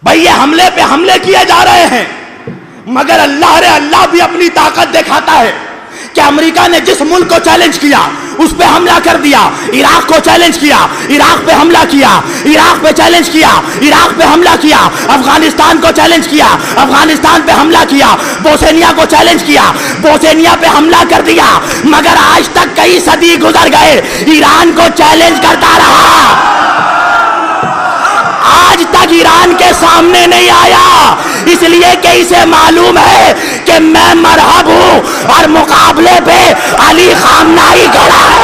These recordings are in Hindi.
भाई ये हमले पे हमले किए जा रहे हैं, मगर अल्लाह भी अपनी ताकत दिखाता है कि अमेरिका ने जिस मुल्क को चैलेंज किया उस पे हमला कर दिया। इराक को चैलेंज किया, इराक पे हमला किया, इराक पे चैलेंज किया, इराक पे हमला किया। अफगानिस्तान को चैलेंज किया, अफगानिस्तान पे हमला किया। बोस्निया को चैलेंज किया, बोस्निया पे हमला कर दिया। मगर आज तक कई सदी गुजर गए, ईरान को चैलेंज करता रहा, आज तक ईरान के सामने नहीं आया। इसलिए कि इसे मालूम है कि मैं मरहब हूं और मुकाबले पे अली खामनाई खड़ा है।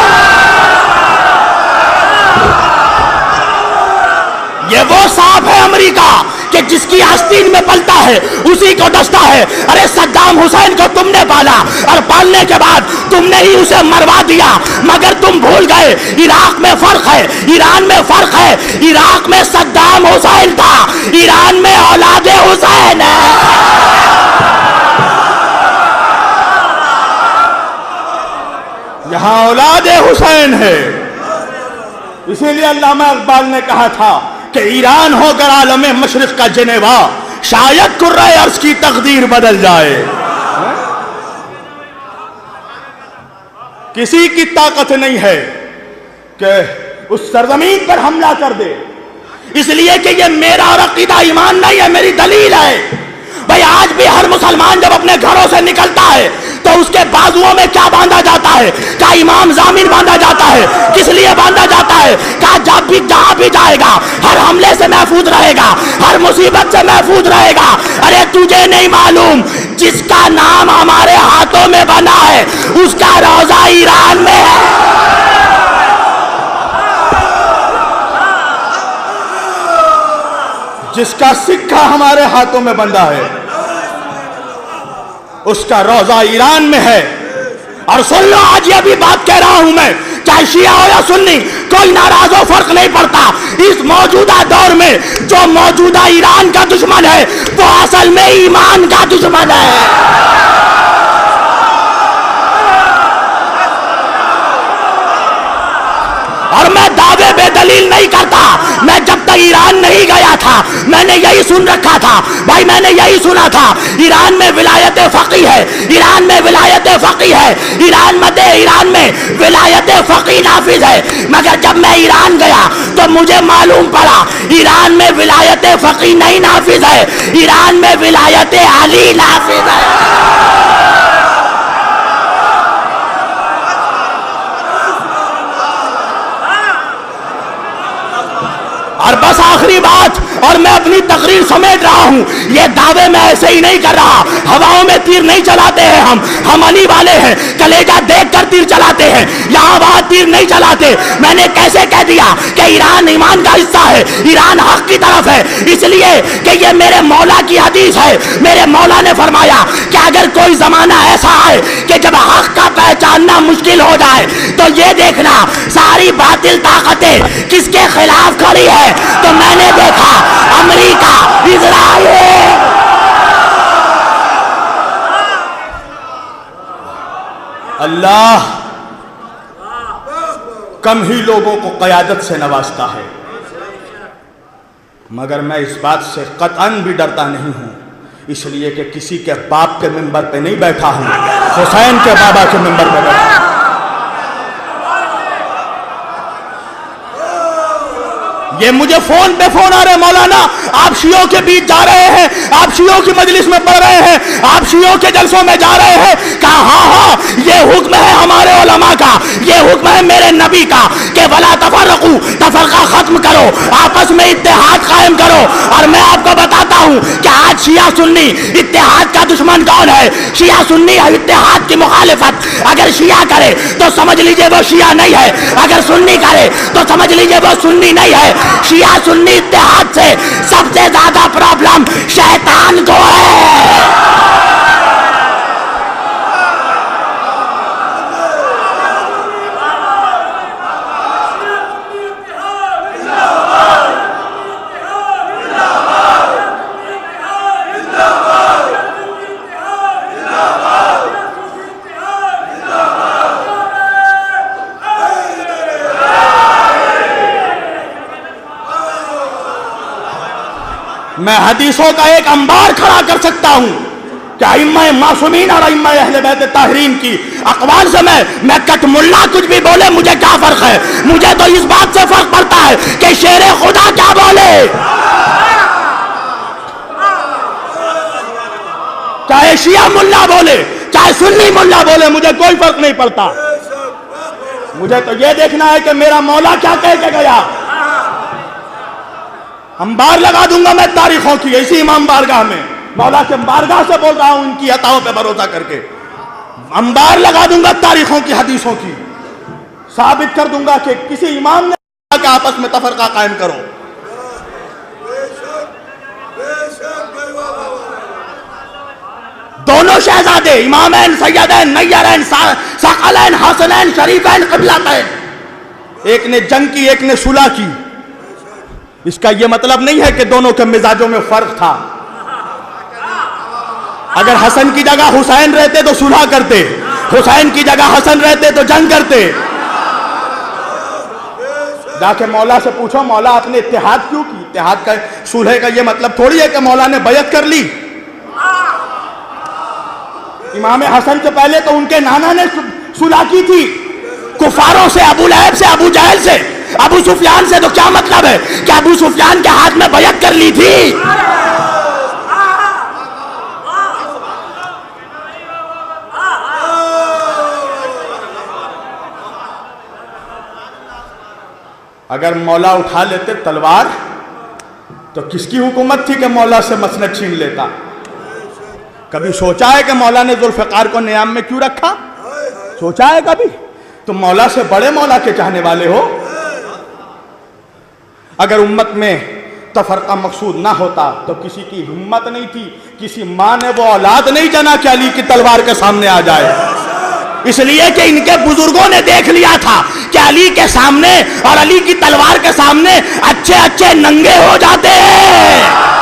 ये वो सांप है अमेरिका कि जिसकी आस्तीन में पलता है उसी को डसता है। अरे सद्दाम हुसैन को तुमने पाला और पालने के बाद तुमने ही उसे मरवा दिया, मगर तुम भूल गए इराक में फर्क है, ईरान में फर्क है। इराक में सद्दाम हुसैन था, ईरान में औलादे हुसैन है। यहां औलादे हुसैन है। इसीलिए अल्लामा इकबाल ने कहा था कि ईरान होकर आलम मशरिक का जनेवा, शायद कुर्रे अर्ज की तकदीर बदल जाए। किसी की ताकत नहीं है कि उस सरजमीन पर हमला कर दे, इसलिए कि ये मेरा और अकीदा ईमान नहीं है, मेरी दलील है। भाई आज भी हर मुसलमान जब अपने घरों से निकलता है तो उसके बाजुओं में क्या बांधा जाता है? क्या इमाम जामिन बांधा जाता है? किस लिए बांधा जाता है? क्या जब भी जहां भी जाएगा हर हमले से महफूज रहेगा, हर मुसीबत से महफूज रहेगा। अरे तुझे नहीं मालूम जिसका नाम हमारे हाथों में बना है उसका रोजा ईरान में है। जिसका सिक्का हमारे हाथों में बंधा है उसका रोजा ईरान में है। और सुन लो, आज ये भी बात कह रहा हूं मैं, चाहे शिया हो या सुन्नी, कोई नाराज हो फर्क नहीं पड़ता। इस मौजूदा दौर में जो मौजूदा ईरान का दुश्मन है वो असल में ईमान का दुश्मन है। और मैं दावे बेदलील नहीं करता। मैं जब तक ईरान नहीं गया था मैंने यही सुन रखा था भाई, मैंने यही सुना था ईरान में विलायत फकी है, ईरान में विलायत फकी है, ईरान में विलायत फकी नाफिज है। मगर जब मैं ईरान गया तो मुझे मालूम पड़ा ईरान में विलायत फकी नहीं नाफिज है, ईरान में विलायत अली नाफिज है। और बस आखिरी बात, और मैं अपनी तकरीर समेट रहा हूं, ये दावे मैं ऐसे ही नहीं कर रहा, हवाओं में तीर नहीं चलाते हैं हम अली वाले हैं, कलेजा देखकर तीर चलाते हैं, यहां वहां तीर नहीं चलाते। मैंने कैसे कह दिया कि ईरान ईमान का हिस्सा है, ईरान हक की तरफ है, इसलिए कि ये मेरे मौला की हदीस है। मेरे मौला ने फरमाया कि अगर कोई जमाना ऐसा आए कि जब हक का पहचानना मुश्किल हो जाए तो ये देखना सारी बातिल ताकतें किसके खिलाफ खड़ी है। तो मैंने देखा अमेरिका, इजराइल। अल्लाह कम ही लोगों को क़यादत से नवाजता है, मगर मैं इस बात से कतअन भी डरता नहीं हूं, इसलिए कि किसी के बाप के मिंबर पे नहीं बैठा हूं, हुसैन के बाबा के मिंबर पे बैठा हूं। ये मुझे फोन पे फोन आ रहे, मौलाना आप शियों के बीच जा रहे हैं, आप शियों की मजलिस में पढ़ रहे हैं, आप शियों के जलसों में जा रहे हैं। कहा हाँ, ये हुक्म है हमारे उलमा का, ये हुक्म है मेरे नबी का कि वला तफर्रकू, तफरका खत्म करो, आपस में इत्तेहाद कायम करो। और मैं आपको बताता हूं कि आज शिया सुन्नी इत्तेहाद का दुश्मन कौन है। शिया सुन्नी इत्तेहाद की मुखालिफत अगर शिया करे तो समझ लीजिए वो शिया नहीं है, अगर सुन्नी करे तो समझ लीजिए वो सुन्नी नहीं है। शिया सुन्नी इत्तेहाद से सबसे ज्यादा प्रॉब्लम शैतान को है। मैं हदीसों का एक अंबार खड़ा कर सकता हूं कि अइम्मा मासूमीन और अइम्मा अहले बैत ताहरीन की अक़वाल से मैं कटमुल्ला कुछ भी बोले मुझे क्या फर्क है। मुझे तो इस बात से फर्क पड़ता है कि शेर खुदा क्या बोले। चाहे शिया मुल्ला बोले चाहे सुन्नी मुल्ला बोले, मुझे कोई फर्क नहीं पड़ता। मुझे तो यह देखना है कि मेरा मौला क्या कह के गया। अंबार लगा दूंगा मैं तारीखों की, इसी इमाम बारगाह में, मौला के बारगाह से बोल रहा हूं, इनकी अताओं पे भरोसा करके अंबार लगा दूंगा तारीखों की, हदीसों की। साबित कर दूंगा कि किसी इमाम ने कहा कि आपस में तफरका कायम करो। दोनों शहजादे इमामैन सैयदैन नय्यरैन सकलैन हसनैन शरीफैन क़िबलतैन, एक ने जंग की एक ने सुलह की। इसका यह मतलब नहीं है कि दोनों के मिजाजों में फर्क था। अगर हसन की जगह हुसैन रहते तो सुलह करते, हुसैन की जगह हसन रहते तो जंग करते। जाके मौला से पूछो, मौला आपने इत्तेहाद क्यों की? इत्तेहाद का सुलह का यह मतलब थोड़ी है कि मौला ने बैत कर ली। इमाम हसन से पहले तो उनके नाना ने सुलह की थी कुफारों से, अबू लहब से, अबू जहल से, अबू सुफियान से। तो क्या मतलब है कि अबू सुफियान के हाथ में बैत कर ली थी? अगर मौला उठा लेते तलवार तो किसकी हुकूमत थी कि मौला से मसनद छीन लेता? कभी सोचा है कि मौला ने जुल्फ़िकार को नियाम में क्यों रखा? सोचा है कभी? तुम मौला से बड़े मौला के चाहने वाले हो। अगर उम्मत में तफरका मकसूद ना होता तो किसी की हिम्मत नहीं थी, किसी माँ ने वो औलाद नहीं जना कि अली की तलवार के सामने आ जाए। इसलिए कि इनके बुजुर्गों ने देख लिया था कि अली के सामने और अली की तलवार के सामने अच्छे अच्छे नंगे हो जाते हैं।